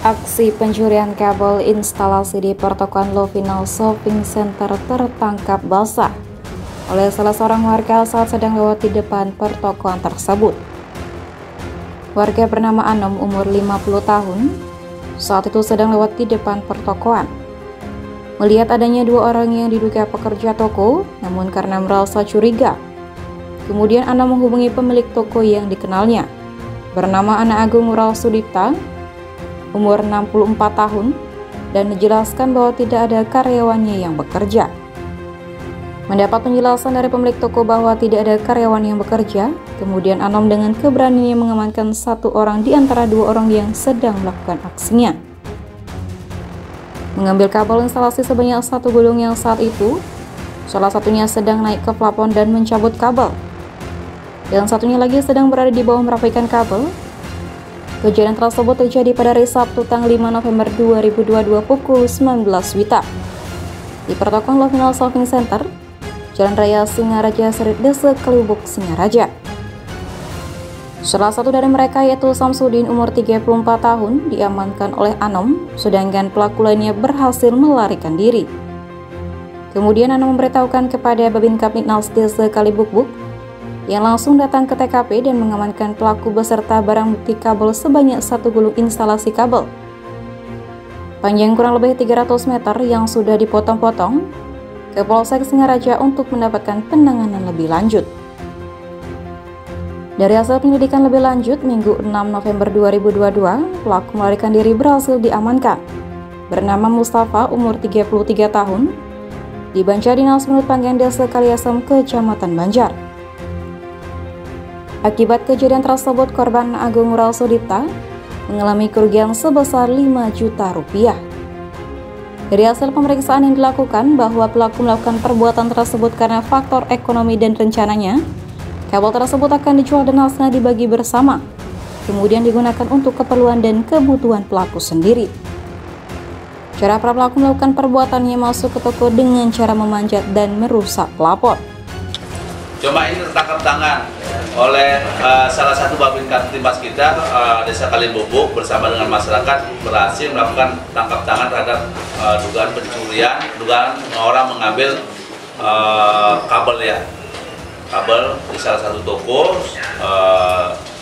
Aksi pencurian kabel instalasi di pertokoan Lovinal Shopping Center tertangkap basah oleh salah seorang warga saat sedang lewat di depan pertokoan tersebut. Warga bernama Anom, umur 50 tahun, saat itu sedang lewat di depan pertokoan. Melihat adanya dua orang yang diduga pekerja toko, namun karena merasa curiga, kemudian Anom menghubungi pemilik toko yang dikenalnya, bernama Ana Agung Ngural Sudipta, umur 64 tahun, dan dijelaskan bahwa tidak ada karyawannya yang bekerja. Mendapat penjelasan dari pemilik toko bahwa tidak ada karyawan yang bekerja, kemudian Anom dengan keberaniannya mengamankan satu orang di antara dua orang yang sedang melakukan aksinya. Mengambil kabel instalasi sebanyak satu gulung yang saat itu, salah satunya sedang naik ke plafon dan mencabut kabel, dan satunya lagi sedang berada di bawah merapikan kabel. Kejadian tersebut terjadi pada hari Sabtu tanggal 5 November 2022 pukul 19 WITA di pertokoan Lovinal Shopping Center, Jalan Raya Singaraja, Serit, Desa Kalibuk, Singaraja. Salah satu dari mereka, yaitu Samsudin, umur 34 tahun, diamankan oleh Anom, sedangkan pelaku lainnya berhasil melarikan diri. Kemudian Anom memberitahukan kepada Babin Kapnitnas Desa Kalibuk yang langsung datang ke TKP dan mengamankan pelaku beserta barang bukti kabel sebanyak satu gulung instalasi kabel panjang kurang lebih 300 meter yang sudah dipotong-potong ke Polsek Singaraja untuk mendapatkan penanganan lebih lanjut. Dari hasil penyelidikan lebih lanjut, Minggu 6 November 2022, pelaku melarikan diri berhasil diamankan, bernama Mustafa, umur 33 tahun, di Banjar Dinas Menurut Panggian Desa Kaliasem, Kecamatan Banjar. Akibat kejadian tersebut, korban Agung Ngural Sudipta mengalami kerugian sebesar 5 juta rupiah. Dari hasil pemeriksaan yang dilakukan bahwa pelaku melakukan perbuatan tersebut karena faktor ekonomi dan rencananya kabel tersebut akan dijual dan hasilnya dibagi bersama, kemudian digunakan untuk keperluan dan kebutuhan pelaku sendiri. Cara para pelaku melakukan perbuatannya masuk ke toko dengan cara memanjat dan merusak pelapor. Cuma ini tertangkap tangan oleh salah satu Babin Kapnitmas kita, Desa Kalibuk, bersama dengan masyarakat berhasil melakukan tangkap tangan terhadap dugaan pencurian, dugaan orang mengambil kabel di salah satu toko.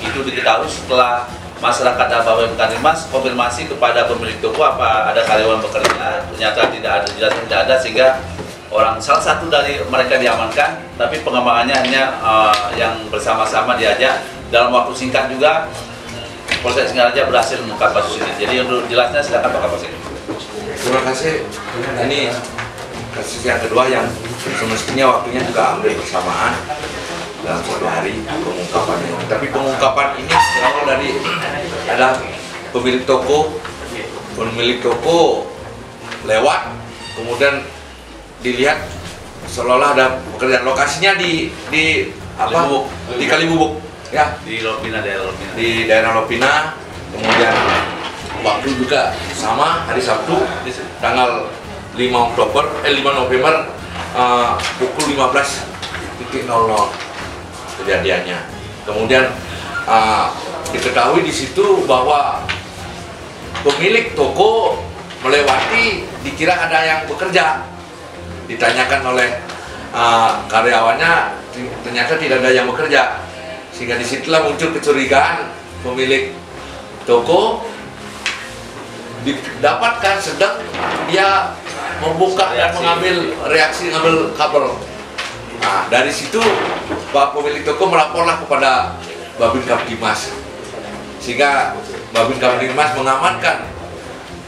Itu diketahui setelah masyarakat dan Babin Kapnitmas konfirmasi kepada pemilik toko apa ada karyawan bekerja, ternyata tidak ada, jelasnya tidak ada, sehingga salah satu dari mereka diamankan, tapi pengembangannya hanya yang bersama-sama diajak. Dalam waktu singkat juga Polsek Singaraja berhasil mengungkap kasus ini. Jadi untuk jelasnya silakan Pak Kapolsek. Terima kasih. Ini kasus yang kedua yang semestinya waktunya juga hampir bersamaan dalam satu hari pengungkapannya. Tapi pengungkapan ini berawal dari ada pemilik toko lewat, kemudian dilihat seolah-olah ada pekerjaan. Lokasinya di Kalibuk ya, di daerah Lopina. Kemudian waktu juga sama, hari Sabtu tanggal 5 November pukul 15.00 kejadiannya. Kemudian diketahui di situ bahwa pemilik toko melewati, dikira ada yang bekerja. Ditanyakan oleh karyawannya, ternyata tidak ada yang bekerja, sehingga disitulah muncul kecurigaan pemilik toko. Didapatkan sedang dia membuka dan mengambil kabel. Nah, dari situ Pak pemilik toko melaporlah kepada Babin Kapnitmas, sehingga Babin Kapnitmas mengamankan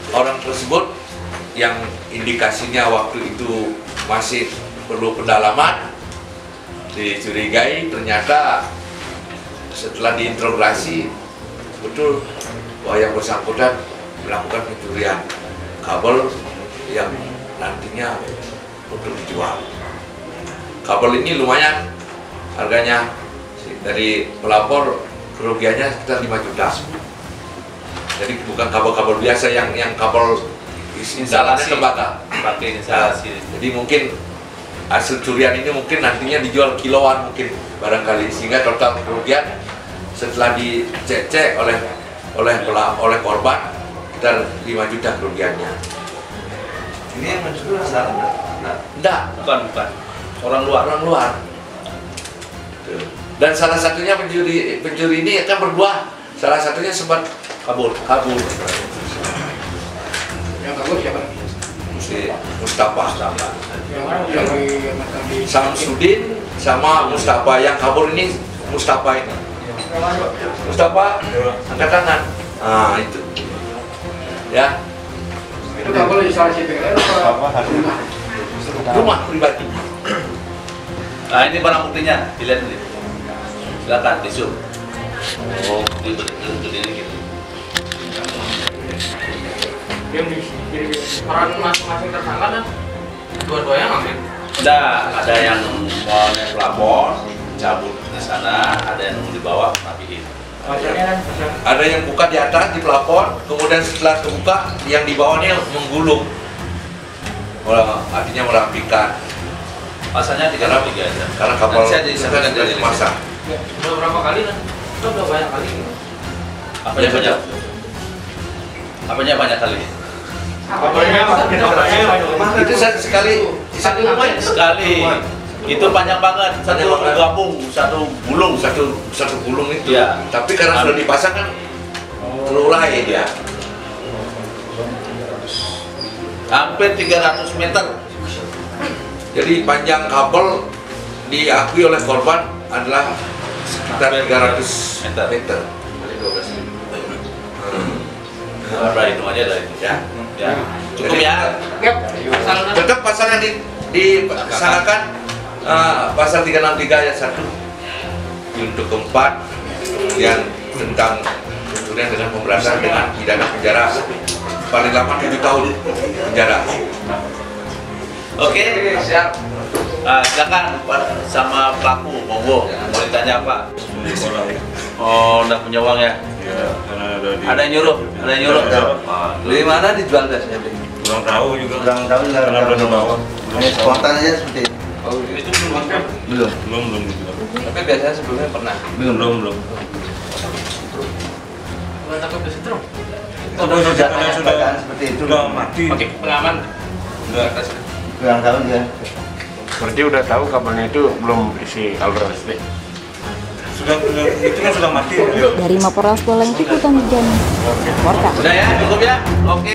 orang tersebut yang indikasinya waktu itu masih perlu pendalaman, dicurigai. Ternyata setelah diinterogasi betul bahwa yang bersangkutan melakukan pencurian kabel yang nantinya untuk dijual. Kabel ini lumayan harganya, dari pelapor kerugiannya sekitar 5 juta. Jadi bukan kabel-kabel biasa yang kabel instalasi lembaga, pakai instalasi. Jadi mungkin hasil curian ini mungkin nantinya dijual kiloan mungkin barangkali, sehingga total kerugian setelah dicek oleh korban sekitar 5 juta kerugiannya. Ini yang mencuri salah Enggak, bukan orang luar. orang luar. Dan salah satunya pencuri ini kan berdua. Salah satunya sempat Kabur. Yang kabur siapa? Si Mustafa. Yang mana? Yang Samsudin sama Mustafa. Yang kabur ini Mustafa ini. Mustafa angkat tangan. Ah itu. Ya. itu kabur di salah si PLN apa? Rumah pribadi. Nah ini barang buktinya, dilihat dulu. Silakan di zoom. Oh, di ini gitu. Yang di peran masing-masing tersangka kan dua-duanya ngambil. Ada yang mau pelapor, cabut di sana, ada yang dibawa rapihin. Ada yang buka di atas di pelapor, kemudian setelah kebuka yang di bawahnya menggulung. Artinya merapikan. Pasalnya 3 aja. Karena kapal Nanti saya itu disampaikan kan sudah dari dimasang. Udah berapa kali kan? Udah banyak kali. Apanya banyak? Apanya banyak kali? Itu sekali satu rumah ya? Sekali. Itu panjang banget, satu gabung, satu gulung. Satu gulung itu. Iya. Tapi karena sudah dipasang kan terurai dia. Hampir 300 meter. Jadi panjang kabel diakui oleh korban adalah sekitar 300 meter. Berapa itu aja dari itu ya? Ya. Cukup ya. Tetap pasal yang disangkakan pasal 363 ayat 1 untuk keempat yang tentang pencurian dengan pemberatan dengan pidana penjara paling lama 7 tahun penjara. Oke, siap. Silakan Pak, sama pelaku, monggo. Mau ditanya apa? Oh, udah punya uang ya? Iya, karena Ada yang nyuruh, Beli mana dijual biasanya? kurang tahu juga. Kurang tahu juga. Karena belum tahu. Hanya spontan aja seperti itu. Itu belum Belum. Belum dijual. Tapi biasanya sebelumnya pernah. Belum. Udah takut ke situ. Sudah seperti itu. Sudah mati. Oke, pengaman. Kurang tahu dia. Berarti udah tahu kabelnya itu belum isi aliran listrik. Sudah itu kan sudah mati. Dari Mapolres Buleleng, Liputan Jambi. Udah ya, cukup ya? Oke.